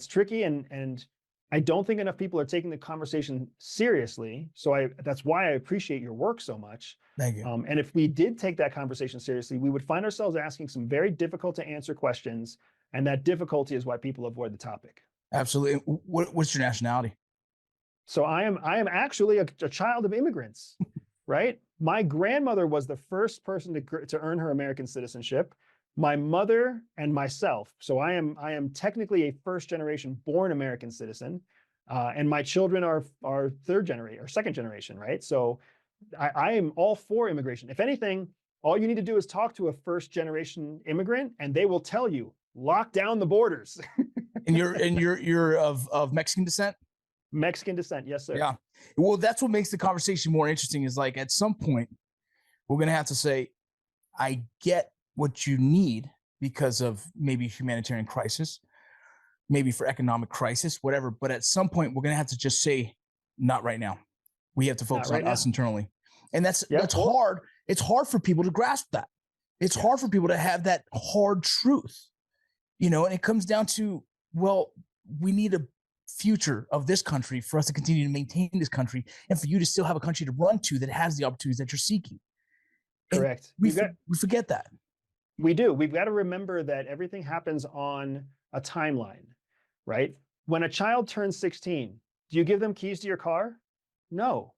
it's tricky, and I don't think enough people are taking the conversation seriously. So that's why I appreciate your work so much. Thank you. And if we did take that conversation seriously, we would find ourselves asking some very difficult to answer questions, and that difficulty is why people avoid the topic. Absolutely. What's your nationality? So I am actually a child of immigrants, right? My grandmother was the first person to earn her American citizenship. My mother and myself. So I am technically a first generation born American citizen, and my children are third generation or second generation, right? So I am all for immigration. If anything, all you need to do is talk to a first generation immigrant, and they will tell you, lock down the borders. And you're of Mexican descent? Mexican descent, yes, sir. Yeah. Well, that's what makes the conversation more interesting is like at some point, we're going to have to say, I get what you need because of maybe humanitarian crisis, maybe for economic crisis, whatever. But at some point, we're going to have to just say, not right now. We have to focus on us internally. And that's hard. It's hard for people to grasp that. It's hard for people to have that hard truth, you know, and it comes down to, well, we need a future of this country for us to continue to maintain this country and for you to still have a country to run to that has the opportunities that you're seeking. Correct. We forget that. We do. We've got to remember that everything happens on a timeline, right? When a child turns 16, do you give them keys to your car? No.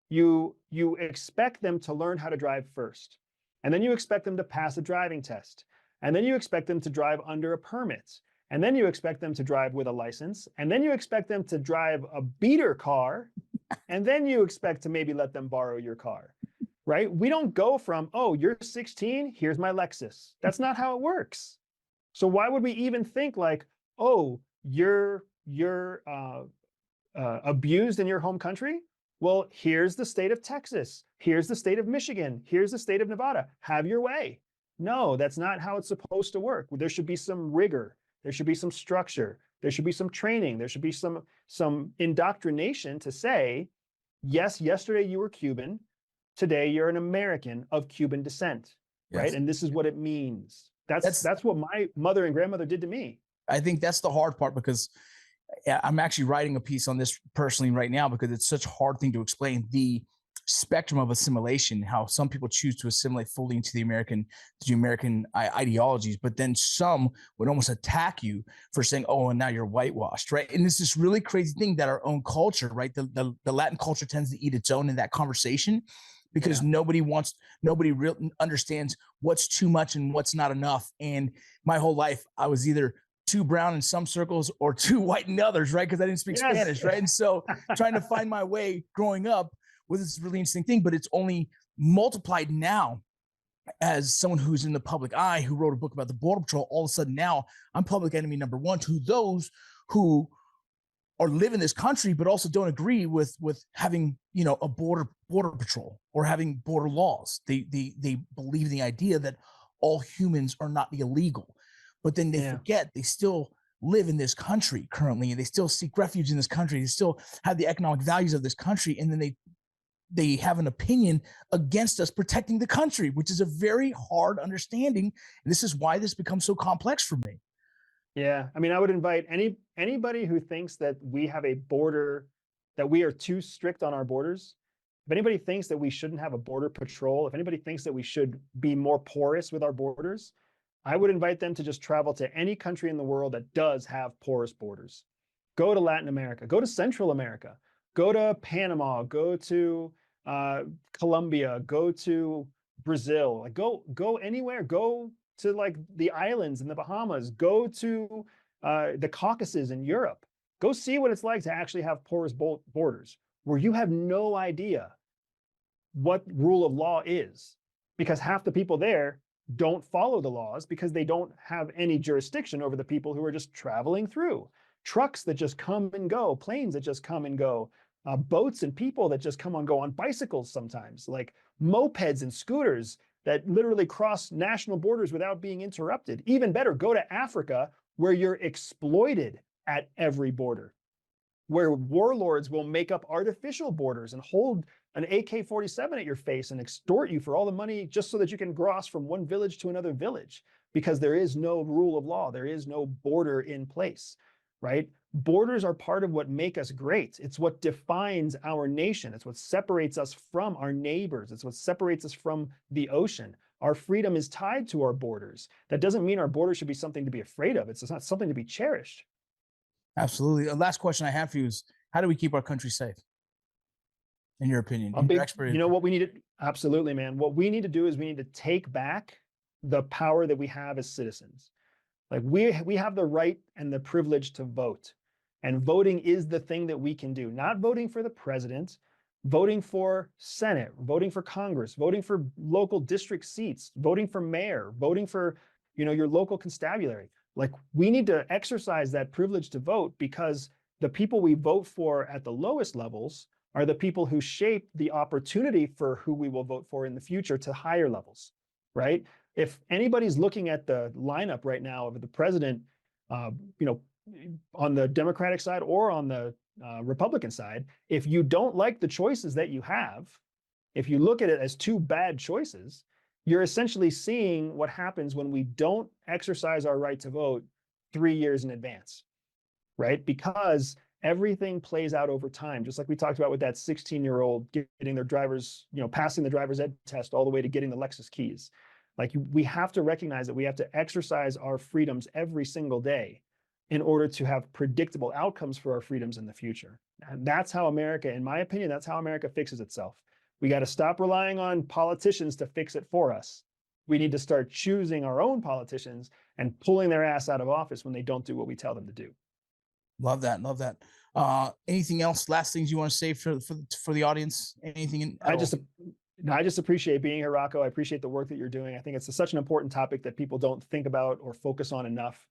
You expect them to learn how to drive first. And then you expect them to pass a driving test. And then you expect them to drive under a permit. And then you expect them to drive with a license. And then you expect them to drive a beater car. And then you expect to maybe let them borrow your car, right? We don't go from, oh, you're 16, here's my Lexus. That's not how it works. So why would we even think like, oh, you're abused in your home country? Well, here's the state of Texas. Here's the state of Michigan. Here's the state of Nevada. Have your way. No, that's not how it's supposed to work. There should be some rigor. There should be some structure. There should be some training. There should be some indoctrination to say, yes, yesterday you were Cuban. Today you're an American of Cuban descent, right? Yes. And this is what it means. That's what my mother and grandmother did to me. I think that's the hard part because I'm actually writing a piece on this personally right now because it's such a hard thing to explain the spectrum of assimilation, how some people choose to assimilate fully into the American ideologies, but then some would almost attack you for saying, oh, and now you're whitewashed, right? And it's this really crazy thing that our own culture, right? The Latin culture tends to eat its own in that conversation because nobody really understands what's too much and what's not enough. And my whole life, I was either too brown in some circles or too white in others, right? Because I didn't speak Spanish, right? And so trying to find my way growing up was this really interesting thing, but it's only multiplied now as someone who's in the public eye, who wrote a book about the Border Patrol. All of a sudden now I'm public enemy number one to those who live in this country, but also don't agree with having, you know, a border patrol or having border laws. They believe in the idea that all humans are not illegal. But then they forget they still live in this country currently, and they still seek refuge in this country. They still have the economic values of this country, and then they have an opinion against us protecting the country, which is a very hard understanding. And this is why this becomes so complex for me. Yeah, I mean, I would invite anybody who thinks that we have a border, that we are too strict on our borders. If anybody thinks that we shouldn't have a border patrol, if anybody thinks that we should be more porous with our borders, I would invite them to just travel to any country in the world that does have porous borders. Go to Latin America, go to Central America, go to Panama, go to Colombia, go to Brazil, like go anywhere, go to like the islands in the Bahamas, go to the Caucasus in Europe, go see what it's like to actually have porous borders where you have no idea what rule of law is, because half the people there don't follow the laws because they don't have any jurisdiction over the people who are just traveling through. Trucks that just come and go, planes that just come and go, boats and people that just come and go on bicycles sometimes, like mopeds and scooters that literally cross national borders without being interrupted. Even better, go to Africa where you're exploited at every border, where warlords will make up artificial borders and hold an AK-47 at your face and extort you for all the money just so that you can cross from one village to another village, because there is no rule of law. There is no border in place. right? Borders are part of what make us great. It's what defines our nation. It's what separates us from our neighbors. It's what separates us from the ocean. Our freedom is tied to our borders. That doesn't mean our borders should be something to be afraid of. It's not something to be cherished. Absolutely. The last question I have for you is, how do we keep our country safe? In your opinion, in your expert You know what we need to, absolutely, man. What we need to do is we need to take back the power that we have as citizens. Like we have the right and the privilege to vote. And voting is the thing that we can do. Not voting for the president, voting for Senate, voting for Congress, voting for local district seats, voting for mayor, voting for, your local constabulary. Like we need to exercise that privilege to vote, because the people we vote for at the lowest levels are the people who shape the opportunity for who we will vote for in the future to higher levels, right? If anybody's looking at the lineup right now of the president, on the Democratic side or on the Republican side, if you don't like the choices that you have, if you look at it as two bad choices, you're essentially seeing what happens when we don't exercise our right to vote 3 years in advance, right? Because everything plays out over time, just like we talked about with that 16-year-old getting their driver's, passing the driver's ed test all the way to getting the Lexus keys. Like we have to recognize that we have to exercise our freedoms every single day in order to have predictable outcomes for our freedoms in the future. And that's how America, in my opinion, that's how America fixes itself. We got to stop relying on politicians to fix it for us. We need to start choosing our own politicians and pulling their ass out of office when they don't do what we tell them to do. Love that. Love that. Anything else? Last things you want to say for the audience? Anything? I just appreciate being here, Rocco. I appreciate the work that you're doing. I think it's such an important topic that people don't think about or focus on enough.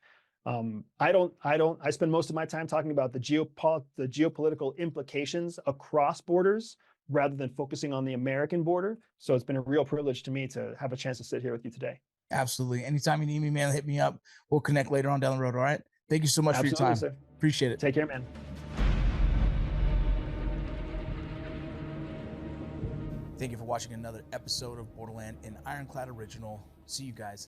I spend most of my time talking about the geopolitical implications across borders rather than focusing on the American border. So it's been a real privilege to me to have a chance to sit here with you today. Absolutely. Anytime you need me, man, hit me up. We'll connect later on down the road. All right. Thank you so much for your time. Sir. Appreciate it. Take care, man. Thank you for watching another episode of Borderland, an Ironclad original. See you guys